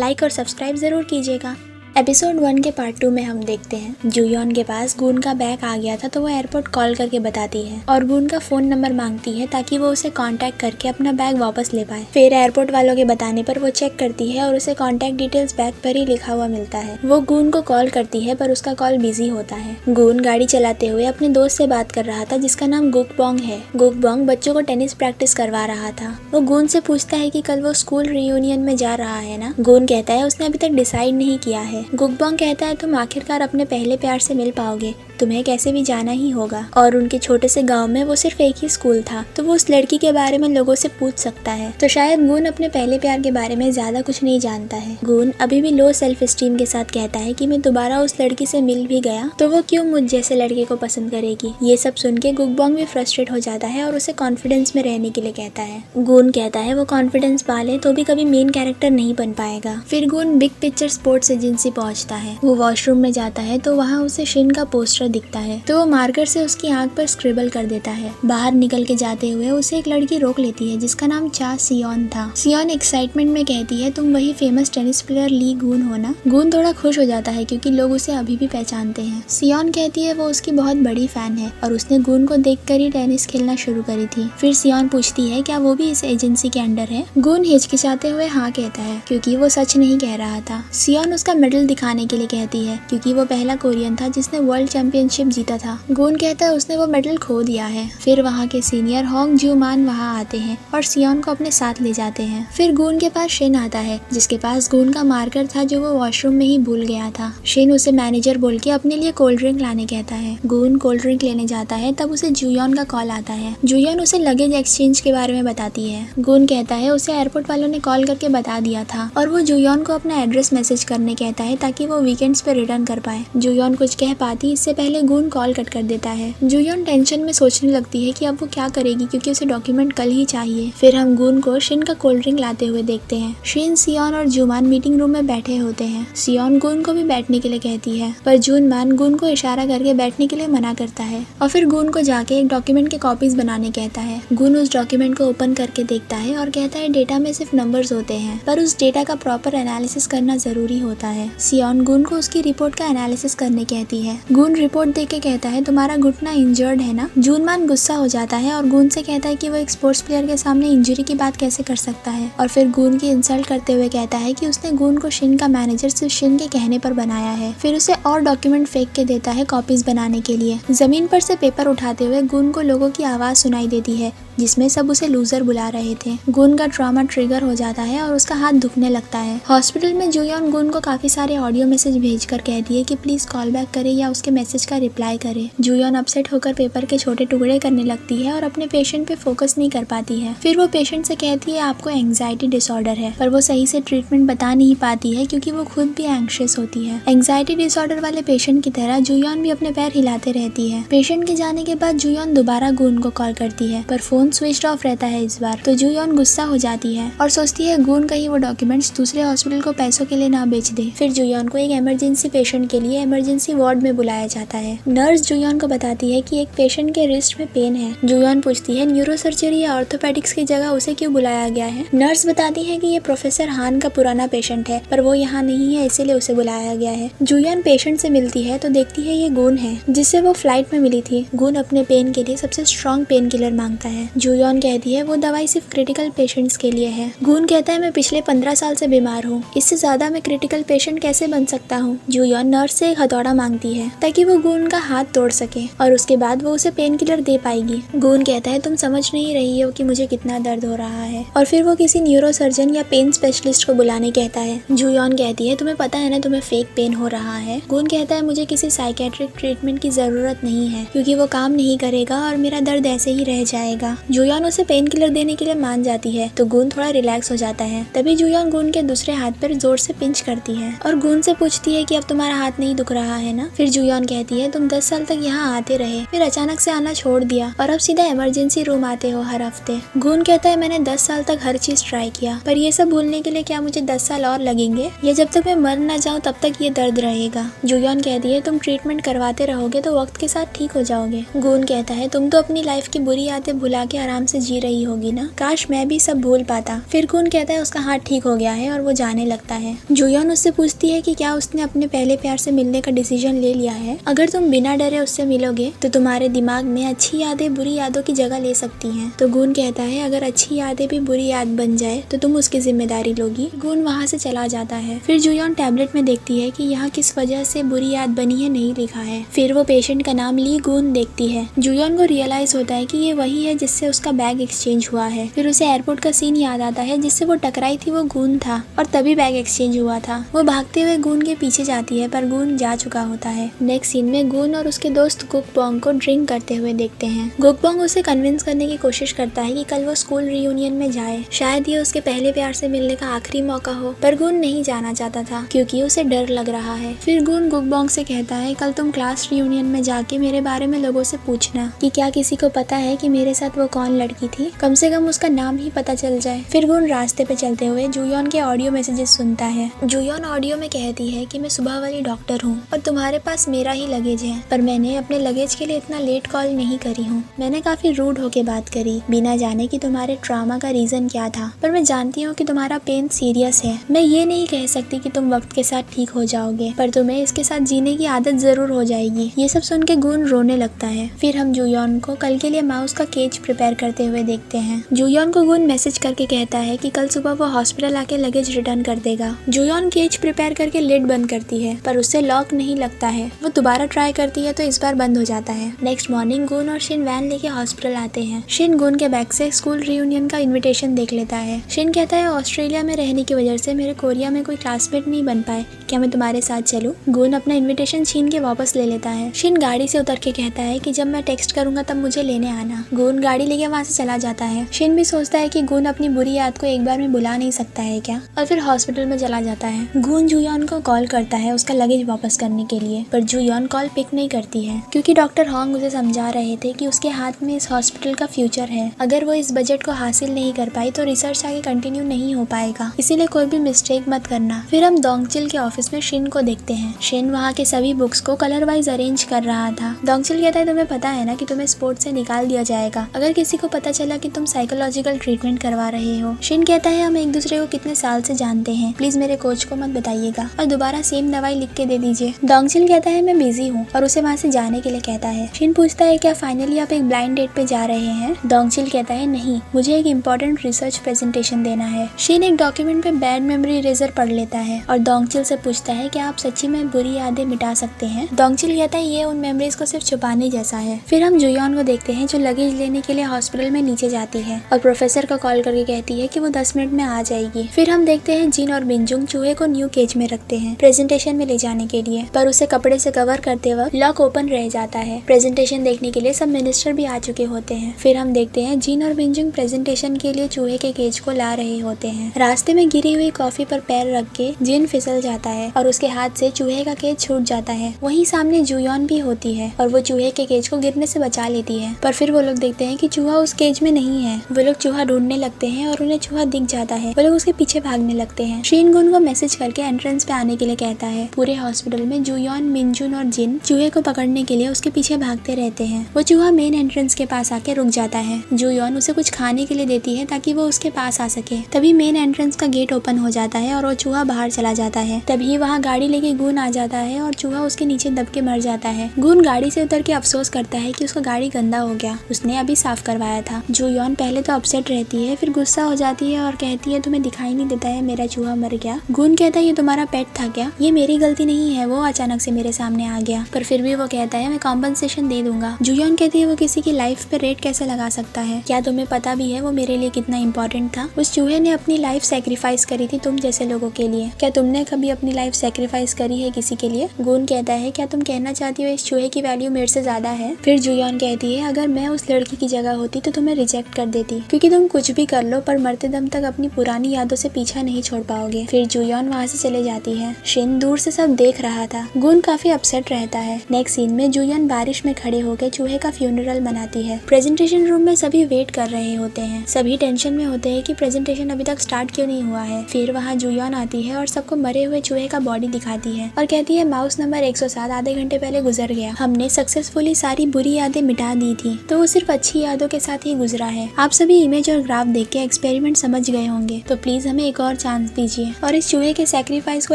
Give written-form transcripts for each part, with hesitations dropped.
Like और subscribe ज़रूर कीजिएगा। एपिसोड 1 के पार्ट 2 में हम देखते हैं जूयॉन के पास गून का बैग आ गया था तो वो एयरपोर्ट कॉल करके बताती है और गून का फोन नंबर मांगती है ताकि वो उसे कांटेक्ट करके अपना बैग वापस ले पाए। फिर एयरपोर्ट वालों के बताने पर वो चेक करती है और उसे कांटेक्ट डिटेल्स बैग पर ही लिखा हुआ मिलता है। वो गून को कॉल करती है पर उसका कॉल बिजी होता है। गून गाड़ी चलाते हुए अपने दोस्त से बात कर रहा था जिसका नाम गुकबोंग है। गुकबोंग बच्चों को टेनिस प्रैक्टिस करवा रहा था। वो गून से पूछता है कि कल वो स्कूल रियूनियन में जा रहा है ना। गून कहता है उसने अभी तक डिसाइड नहीं किया है। गुकबोंग कहता है तुम आखिरकार अपने पहले प्यार से मिल पाओगे, तुम्हें कैसे भी जाना ही होगा। और उनके छोटे से गांव में वो सिर्फ एक ही स्कूल था तो वो उस लड़की के बारे में लोगों से पूछ सकता है। तो शायद गून अपने पहले प्यार के बारे में ज्यादा कुछ नहीं जानता है। गून अभी भी लो सेल्फ स्टीम के साथ कहता है कि मैं दोबारा उस लड़की से मिल भी गया तो वो क्यों मुझ जैसे लड़के को पसंद करेगी। ये सब सुन के गुकबोंग भी फ्रस्ट्रेट हो जाता है और उसे कॉन्फिडेंस में रहने के लिए कहता है। गून कहता है वो कॉन्फिडेंस पाले तो भी कभी मेन कैरेक्टर नहीं बन पाएगा। फिर goon big picture sports agency पहुंचता है। वो वॉशरूम में जाता है तो वहाँ उसे शिन का पोस्टर दिखता है तो वो मार्कर से उसकी आंख पर स्क्रिबल कर देता है। बाहर निकल के जाते हुए उसे एक लड़की रोक लेती है जिसका नाम चा सियोन था। सियोन एक्साइटमेंट में कहती है तुम वही फेमस टेनिस प्लेयर ली गून हो ना। गून थोड़ा खुश हो जाता है क्योंकि लोग उसे अभी भी पहचानते हैं। सियोन कहती है वो उसकी बहुत बड़ी फैन है और उसने गून को देखकर ही टेनिस खेलना शुरू करी थी। फिर सियोन पूछती है क्या वो भी इस एजेंसी के अंडर है। गून हिचकिचाते हुए हाँ कहता है क्योंकि वो सच नहीं कह रहा था। सियोन उसका मेडल दिखाने के लिए कहती है क्योंकि वो पहला कोरियन था जिसने वर्ल्ड चैंपियनशिप जीता था। गून कहता है उसने वो मेडल खो दिया है। फिर वहाँ के सीनियर होंग ज्यूमान वहाँ आते हैं और सियोन को अपने साथ ले जाते हैं। फिर गून के पास शिन आता है जिसके पास गून का मार्कर था जो वो वॉशरूम में ही भूल गया था। शिन उसे मैनेजर बोल के अपने लिए कोल्ड ड्रिंक लाने कहता है। गून कोल्ड ड्रिंक लेने जाता है तब उसे जूयॉन का कॉल आता है। जूयॉन उसे लगेज एक्सचेंज के बारे में बताती है। गून कहता है उसे एयरपोर्ट वालों ने कॉल करके बता दिया था और वो जूयॉन को अपना एड्रेस मैसेज करने कहता है ताकि वो वीकेंड्स पे रिटर्न कर पाए। जूयॉन कुछ कह पाती इससे पहले गून कॉल कट कर देता है। जूयॉन टेंशन में सोचने लगती है कि अब वो क्या करेगी क्योंकि उसे डॉक्यूमेंट कल ही चाहिए। फिर हम गून को शिन का कोल्ड ड्रिंक लाते हुए देखते हैं। शिन, सियोन और जूमान मीटिंग रूम में बैठे होते हैं। सियोन गून को भी बैठने के लिए कहती है पर जूनमान गून को इशारा करके बैठने के लिए मना करता है और फिर गून को जाके एक डॉक्यूमेंट के कॉपीज बनाने कहता है। गून उस डॉक्यूमेंट को ओपन करके देखता है और कहता है डेटा में सिर्फ नंबर्स होते हैं पर उस डेटा का प्रॉपर एनालिसिस करना जरूरी होता है। सियोन गून को उसकी रिपोर्ट का एनालिसिस करने कहती है। गून रिपोर्ट देख के कहता है तुम्हारा घुटना इंजर्ड है ना। जूनमान गुस्सा हो जाता है और गून से कहता है कि वो एक स्पोर्ट्स प्लेयर के सामने इंजरी की बात कैसे कर सकता है और फिर गून की इंसल्ट करते हुए कहता है कि उसने गून को शिन का मैनेजर सिर्फ शिन के कहने पर बनाया है। फिर उसे और डॉक्यूमेंट फेंक के देता है कॉपीज बनाने के लिए। जमीन पर से पेपर उठाते हुए गून को लोगों की आवाज सुनाई देती है जिसमें सब उसे लूजर बुला रहे थे। गून का ट्रॉमा ट्रिगर हो जाता है और उसका हाथ दुखने लगता है। हॉस्पिटल में जूयॉन गून को काफी सारे ऑडियो मैसेज भेजकर कहती है कि प्लीज कॉल बैक करे या उसके मैसेज का रिप्लाई करे। जूयॉन अपसेट होकर पेपर के छोटे टुकड़े करने लगती है और अपने पेशेंट पे फोकस नहीं कर पाती है। फिर वो पेशेंट से कहती है आपको एंग्जाइटी डिसऑर्डर है पर वो सही से ट्रीटमेंट बता नहीं पाती है क्योंकि वो खुद भी एंग्शियस होती है। एंग्जाइटी डिसऑर्डर वाले पेशेंट की तरह जूयॉन भी अपने पैर हिलाते रहती है। पेशेंट के जाने के बाद जूयॉन दोबारा गून को कॉल करती है पर फोन स्विच ऑफ रहता है इस बार। तो जूयॉन गुस्सा हो जाती है और सोचती है गून कहीं वो डॉक्यूमेंट्स दूसरे हॉस्पिटल को पैसों के लिए ना बेच दे। फिर जूयॉन को एक इमरजेंसी पेशेंट के लिए इमरजेंसी वार्ड में बुलाया जाता है। नर्स जूयॉन को बताती है कि एक पेशेंट के रिस्ट में पेन है। जूयॉन पूछती है न्यूरो सर्जरी या ऑर्थोपेडिक्स की जगह उसे क्यों बुलाया गया है। नर्स बताती है कि ये प्रोफेसर हान का पुराना पेशेंट है पर वो यहाँ नहीं है इसीलिए उसे बुलाया गया है। जूयॉन पेशेंट से मिलती है तो देखती है ये गून है जिससे वो फ्लाइट में मिली थी। गून अपने पेन के लिए सबसे स्ट्रॉन्ग पेन किलर मांगता है। जूयॉन कहती है वो दवाई सिर्फ क्रिटिकल पेशेंट्स के लिए है। गून कहता है मैं पिछले 15 साल से बीमार हूँ, इससे ज्यादा मैं क्रिटिकल पेशेंट कैसे बन सकता हूँ। जूयॉन नर्स से एक हथौड़ा मांगती है ताकि वो गून का हाथ तोड़ सके और उसके बाद वो उसे पेन किलर दे पाएगी। गून कहता है तुम समझ नहीं रही हो कि मुझे कितना दर्द हो रहा है और फिर वो किसी न्यूरो सर्जन या पेन स्पेशलिस्ट को बुलाने कहता है। जूयॉन कहती है तुम्हें पता है ना तुम्हें फेक पेन हो रहा है। गून कहता है मुझे किसी साइकेट्रिक ट्रीटमेंट की जरूरत नहीं है क्योंकि वो काम नहीं करेगा और मेरा दर्द ऐसे ही रह जाएगा। जूयॉन उसे पेन किलर देने के लिए मान जाती है तो गून थोड़ा रिलैक्स हो जाता है। तभी जूयॉन गून के दूसरे हाथ पर जोर से पिंच करती है और गून से पूछती है कि अब तुम्हारा हाथ नहीं दुख रहा है ना। फिर जूयॉन कहती है तुम 10 साल तक यहाँ आते रहे फिर अचानक से आना छोड़ दिया और अब सीधा इमरजेंसी रूम आते हो हर हफ्ते। गून कहता है मैंने 10 साल तक हर चीज ट्राई किया पर ये सब भूलने के लिए क्या मुझे 10 साल और लगेंगे या जब तक मैं मर न जाऊँ तब तक ये दर्द रहेगा। जूयॉन कहती है तुम ट्रीटमेंट करवाते रहोगे तो वक्त के साथ ठीक हो जाओगे। गून कहता है तुम तो अपनी लाइफ की बुरी यादें भुला के आराम से जी रही होगी ना, काश मैं भी सब भूल पाता। फिर गुन कहता है उसका हाथ ठीक हो गया है और वो जाने लगता है। जुयोन उससे पूछती है कि क्या उसने अपने पहले प्यार से मिलने का डिसीजन ले लिया है। अगर तुम बिना डरे उससे मिलोगे तो तुम्हारे दिमाग में अच्छी यादें बुरी यादों की जगह ले सकती हैं। तो गुन कहता है अगर अच्छी यादें भी बुरी याद बन जाए तो तुम उसकी जिम्मेदारी लोगी। गुन वहाँ से चला जाता है। फिर जुयोन टैबलेट में देखती है कि यहाँ किस वजह से बुरी याद बनी है नहीं लिखा है। फिर वो पेशेंट का नाम ली गुन देखती है। जुयोन को रियलाइज होता है कि ये वही है जिससे उसका बैग एक्सचेंज हुआ है। फिर उसे एयरपोर्ट का सीन याद आता है जिससे वो टकराई थी, वो गुन था और तभी बैग एक्सचेंज हुआ था। वो भागते हुए गुन के पीछे जाती है पर गुन जा चुका होता है। नेक्स्ट सीन में गुन और उसके दोस्त गुकबोंग को ड्रिंक करते हुए देखते हैं। गुकबोंग उसे कन्विंस करने की कोशिश करता है कि कल वो स्कूल रियूनियन में जाए, शायद ये उसके पहले प्यार से मिलने का आखिरी मौका हो। पर गुन नहीं जाना चाहता था क्योंकि उसे डर लग रहा है। फिर गुन गुकबोंग से कहता है कल तुम क्लास रियूनियन में जाके मेरे बारे में लोगों से पूछना कि क्या किसी को पता है कि मेरे साथ वो कौन लड़की थी, कम से कम उसका नाम ही पता चल जाए। फिर गुन रास्ते पे चलते हुए जुयोन के ऑडियो मैसेजेस सुनता है। जुयोन ऑडियो में कहती है कि मैं सुबह वाली डॉक्टर हूँ और तुम्हारे पास मेरा ही लगेज है, पर मैंने अपने लगेज के लिए इतना लेट कॉल नहीं करी हूँ। मैंने काफी रूड होके बात करी बिना जाने कि तुम्हारे ट्रॉमा का रीजन क्या था, पर मैं जानती हूँ कि तुम्हारा पेन सीरियस है। मैं ये नहीं कह सकती कि तुम वक्त के साथ ठीक हो जाओगे, पर तुम्हें इसके साथ जीने की आदत जरूर हो जाएगी। ये सब सुन के गुन रोने लगता है। फिर हम जुयोन को कल के लिए माउस का केज प्रिपेयर करते हुए देखते हैं। जुयोन को गुन मैसेज करके कहता है कि कल सुबह वो हॉस्पिटल आके लगेज रिटर्न कर देगा। जुयोन केज प्रिपेयर करके लिड बंद करती है पर उससे लॉक नहीं लगता है। वो दोबारा ट्राई करती है तो इस बार बंद हो जाता है। नेक्स्ट मॉर्निंग गुन और शिन वैन लेके हॉस्पिटल आते हैं। शिन गुन के बैग से स्कूल रियूनियन का इन्विटेशन देख लेता है। शिन कहता है ऑस्ट्रेलिया में रहने की वजह से मेरे कोरिया में कोई क्लासमेट नहीं बन पाए, क्या मैं तुम्हारे साथ चलूं? गुन अपना इन्विटेशन छीन के वापस ले लेता है। शिन गाड़ी से उतर के कहता है कि जब मैं टेक्स्ट करूंगा तब मुझे लेने आना। गुन गाड़ी लेके वहाँ से चला जाता है। शिन भी सोचता है कि गुन अपनी बुरी याद को एक बार में भुला नहीं सकता है क्या, और फिर हॉस्पिटल में चला जाता है। गुन जुयोन को कॉल करता है उसका लगेज वापस करने के लिए, पर जुयोन कॉल पिक नहीं करती है क्योंकि डॉक्टर होंग उसे समझा रहे थे कि उसके हाथ में इस हॉस्पिटल का फ्यूचर है। अगर वो इस बजट को हासिल नहीं कर पाई तो रिसर्च आगे कंटिन्यू नहीं हो पाएगा, इसीलिए कोई भी मिस्टेक मत करना। फिर हम दोंगचिल के ऑफिस में शिन को देखते हैं। शिन वहाँ के सभी बुक्स को कलर वाइज अरेंज कर रहा था। दोंगचिल कहता है तुम्हें पता है ना कि तुम्हें स्पोर्ट्स से निकाल दिया जाएगा अगर किसी को पता चला कि तुम साइकोलॉजिकल ट्रीटमेंट करवा रहे हो। शिन कहता है हम एक दूसरे को कितने साल से जानते हैं, प्लीज मेरे कोच को मत बताइएगा और दोबारा सेम दवाई लिख के दे दीजिए। दोंगचिल कहता है मैं बिजी हूँ और उसे वहाँ से जाने के लिए कहता है। शिन पूछता है क्या फाइनली आप एक ब्लाइंड डेट पे जा रहे हैं? दोंगचिल कहता है नहीं, मुझे एक इम्पोर्टेंट रिसर्च प्रेजेंटेशन देना है। शिन एक डॉक्यूमेंट पे बैड मेमोरी इरेजर पढ़ लेता है और दोंगचिल से पूछता है क्या आप सच्ची में बुरी यादें मिटा सकते हैं? दोंगचिल कहता है ये उन मेमोरीज को सिर्फ छुपाने जैसा है। फिर हम जुयोन को देखते हैं जो लगेज लेने के लिए हॉस्पिटल में नीचे जाती है और प्रोफेसर को कॉल करके कहती है कि वो 10 मिनट में आ जाएगी। फिर हम देखते हैं जिन और बिंजुंग चूहे को न्यू केज में रखते हैं प्रेजेंटेशन में ले जाने के लिए, पर उसे कपड़े से कवर करते वक्त लॉक ओपन रह जाता है। प्रेजेंटेशन देखने के लिए सब मिनिस्टर भी आ चुके होते हैं। फिर हम देखते हैं जिन और बिंजुंग प्रेजेंटेशन के लिए चूहे के केज को ला रहे होते हैं। रास्ते में गिरी हुई कॉफी पर पैर रख के जिन फिसल जाता है और उसके हाथ से चूहे का केज छूट जाता है। वहीं सामने जुयोन भी होती है और वो चूहे के केज को गिरने से बचा लेती है, पर फिर वो लोग देखते हैं कि चूहा उस केज में नहीं है। वो लोग चूहा ढूंढने लगते हैं और उन्हें चूहा दिख जाता है। वो लोग उसके पीछे भागने लगते हैं। शिन गुन को मैसेज करके एंट्रेंस पे आने के लिए कहता है। पूरे हॉस्पिटल में जुयोन, मिंजुन और जिन चूहे को पकड़ने के लिए उसके पीछे भागते रहते हैं। वो चूहा मेन एंट्रेंस के पास आके रुक जाता है। जुयोन उसे कुछ खाने के लिए देती है ताकि वो उसके पास आ सके। तभी मेन एंट्रेंस का गेट ओपन हो जाता है और वो चूहा बाहर चला जाता है। तभी वहाँ गाड़ी लेके गुन आ जाता है और चूहा उसके नीचे दब के मर जाता है। गुन गाड़ी से उतर के अफसोस करता है कि उसका गाड़ी गंदा हो गया, उसने अभी साफ करवाया था। जुयोन पहले तो अपसेट रहती है, फिर गुस्सा हो जाती है और कहती है तुम्हें दिखाई नहीं देता है मेरा चूहा मर गया? गुन कहता है ये तुम्हारा पेट था क्या? ये मेरी गलती नहीं है, वो अचानक से मेरे सामने आ गया। पर फिर भी वो कहता है मैं कॉम्पनसेशन दे दूंगा। जुयोन कहती है वो किसी की लाइफ पे रेट कैसे लगा सकता है? क्या तुम्हें पता भी है वो मेरे लिए कितना इम्पोर्टेंट था? उस चूहे ने अपनी लाइफ सेक्रीफाइस करी थी तुम जैसे लोगों के लिए। क्या तुमने कभी अपनी लाइफ सेक्रीफाइस करी है किसी के लिए? गुन कहता है क्या तुम कहना चाहती हो इस चूहे की वैल्यू मेरे से ज्यादा है? फिर जुयोन कहती है अगर मैं उस लड़की की जगह होती तो तुम्हें रिजेक्ट कर देती, क्योंकि तुम कुछ भी कर लो पर मरते दम तक अपनी पुरानी यादों से पीछा नहीं छोड़ पाओगे। फिर जुयोन वहाँ से चले जाती है। शिन दूर से सब देख रहा था। गुन काफी अपसेट रहता है। नेक्स्ट सीन में जुयोन बारिश में खड़े होकर चूहे का फ्यूनरल मनाती है। प्रेजेंटेशन रूम में सभी वेट कर रहे होते हैं। सभी टेंशन में होते हैं कि प्रेजेंटेशन अभी तक स्टार्ट क्यों नहीं हुआ है। फिर वहाँ जुयोन आती है और सबको मरे हुए चूहे का बॉडी दिखाती है और कहती है माउस नंबर 107 आधे घंटे पहले गुजर गया। हमने सक्सेसफुली सारी बुरी यादें मिटा दी थी, तो वो सिर्फ अच्छी यादें यादों के साथ ही गुजरा है। आप सभी इमेज और ग्राफ देख के एक्सपेरिमेंट समझ गए होंगे, तो प्लीज हमें एक और चांस दीजिए और इस चूहे के सेक्रीफाइस को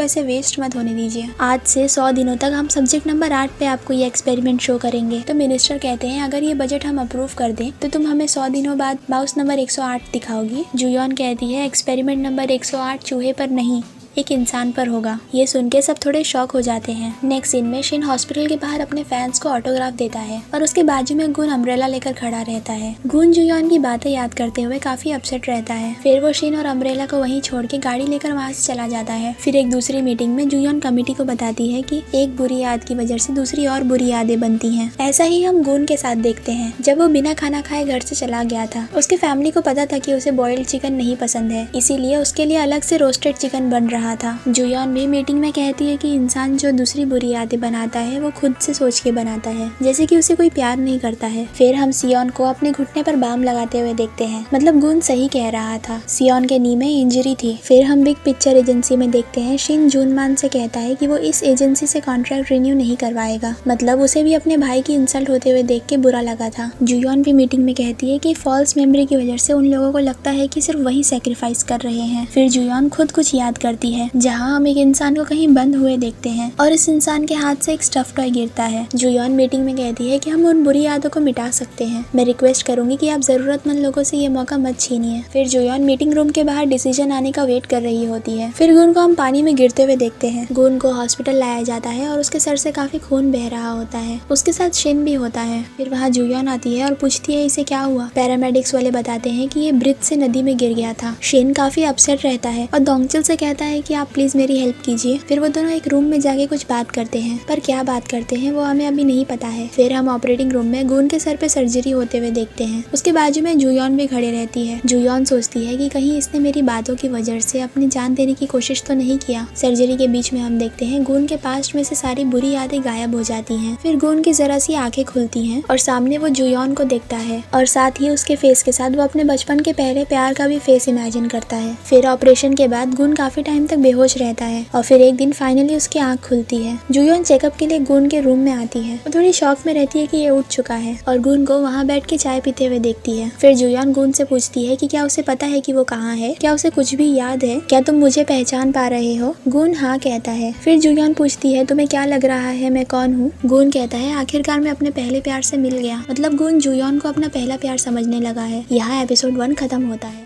ऐसे वेस्ट मत होने दीजिए। आज से 100 दिनों तक हम सब्जेक्ट नंबर 8 पे आपको ये एक्सपेरिमेंट शो करेंगे। तो मिनिस्टर कहते हैं अगर ये बजट हम अप्रूव कर दें तो तुम हमें 100 दिनों बाद माउस नंबर 108 दिखाओगी। जुयॉन कहती है एक्सपेरिमेंट नंबर 108 चूहे पर नहीं, एक इंसान पर होगा। ये सुन के सब थोड़े शॉक हो जाते हैं। नेक्स्ट सीन में शिन हॉस्पिटल के बाहर अपने फैंस को ऑटोग्राफ देता है और उसके बाजू में गुन अम्ब्रेला लेकर खड़ा रहता है। गुन जुयॉन की बातें याद करते हुए काफी अपसेट रहता है। फिर वो शिन और अम्ब्रेला को वहीं छोड़ के गाड़ी लेकर वहाँ से चला जाता है। फिर एक दूसरी मीटिंग में जुयॉन कमेटी को बताती है कि एक बुरी याद की वजह से दूसरी और बुरी यादें बनती हैं। ऐसा ही हम गुन के साथ देखते हैं। जब वो बिना खाना खाए घर से चला गया था, उसके फैमिली को पता था कि उसे बॉइल्ड चिकन नहीं पसंद है, इसीलिए उसके लिए अलग से रोस्टेड चिकन बन रहा था। जुयॉन भी मीटिंग में कहती है कि इंसान जो दूसरी बुरी यादें बनाता है वो खुद से सोच के बनाता है, जैसे कि उसे कोई प्यार नहीं करता है। फिर हम सियोन को अपने घुटने पर बाम लगाते हुए देखते हैं। मतलब गुन सही कह रहा था, सियोन के नी में इंजरी थी। फिर हम बिग पिक्चर एजेंसी में देखते हैं शिन जूनमान से कहता है कि वो इस एजेंसी से कॉन्ट्रैक्ट रिन्यू नहीं करवाएगा। मतलब उसे भी अपने भाई की इंसल्ट होते हुए देख के बुरा लगा था। जुयॉन भी मीटिंग में कहती है कि फॉल्स मेमोरी की वजह से उन लोगों को लगता है कि सिर्फ वही सेक्रीफाइस कर रहे हैं। फिर जुयॉन खुद कुछ याद करती है, जहाँ हम एक इंसान को कहीं बंद हुए देखते हैं और इस इंसान के हाथ से एक स्टफ टॉय गिरता है। जुयॉन मीटिंग में कहती है कि हम उन बुरी यादों को मिटा सकते हैं। मैं रिक्वेस्ट करूंगी कि आप जरूरतमंद लोगों से ये मौका मत छीनिए। फिर जुयॉन मीटिंग रूम के बाहर डिसीजन आने का वेट कर रही होती है। फिर गुन को हम पानी में गिरते हुए देखते हैं। गुन को हॉस्पिटल लाया जाता है और उसके सर से काफी खून बह रहा होता है। उसके साथ शिन भी होता है। फिर वहाँ जुयॉन आती है और पूछती है इसे क्या हुआ। पैरामेडिक्स वाले बताते हैं कि ये ब्रिज से नदी में गिर गया था। शिन काफी अपसेट रहता है और दोंगचिल से कहता है कि आप प्लीज मेरी हेल्प कीजिए। फिर वो दोनों एक रूम में जाके कुछ बात करते हैं, पर क्या बात करते हैं वो हमें अभी नहीं पता है। फिर हम ऑपरेटिंग रूम में गुन के सर पे सर्जरी होते हुए देखते हैं। उसके बाजू में जुयॉन भी खड़े रहती है। जुयॉन सोचती है कि कहीं इसने मेरी बातों की वजह से अपनी जान देने की कोशिश तो नहीं किया। सर्जरी के बीच में हम देखते हैं गुन के पास्ट में से सारी बुरी यादें गायब हो जाती हैं। फिर गुन की जरा सी आंखें खुलती हैं और सामने वो जुयॉन को देखता है और साथ ही उसके फेस के साथ वो अपने बचपन के पहले प्यार का भी फेस इमेजिन करता है। फिर ऑपरेशन के बाद गुन काफी टाइम तक बेहोश रहता है और फिर एक दिन फाइनली उसकी आंख खुलती है। जुयॉन चेकअप के लिए गुन के रूम में आती है। वो थोड़ी शॉक में रहती है कि ये उठ चुका है और गुन को वहाँ बैठ के चाय पीते हुए देखती है। फिर जुयॉन गुन से पूछती है कि क्या उसे पता है कि वो कहाँ है, क्या उसे कुछ भी याद है, क्या तुम मुझे पहचान पा रहे हो। गुन हाँ कहता है। फिर जुयॉन पूछती है तुम्हें क्या लग रहा है मैं कौन हूँ। गुन कहता है आखिरकार मैं अपने पहले प्यार से मिल गया। मतलब गुन जुयॉन को अपना पहला प्यार समझने लगा है। यहाँ एपिसोड 1 खत्म होता है।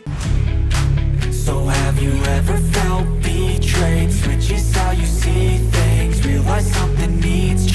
So have you ever felt betrayed? Switches how you see things, realize something needs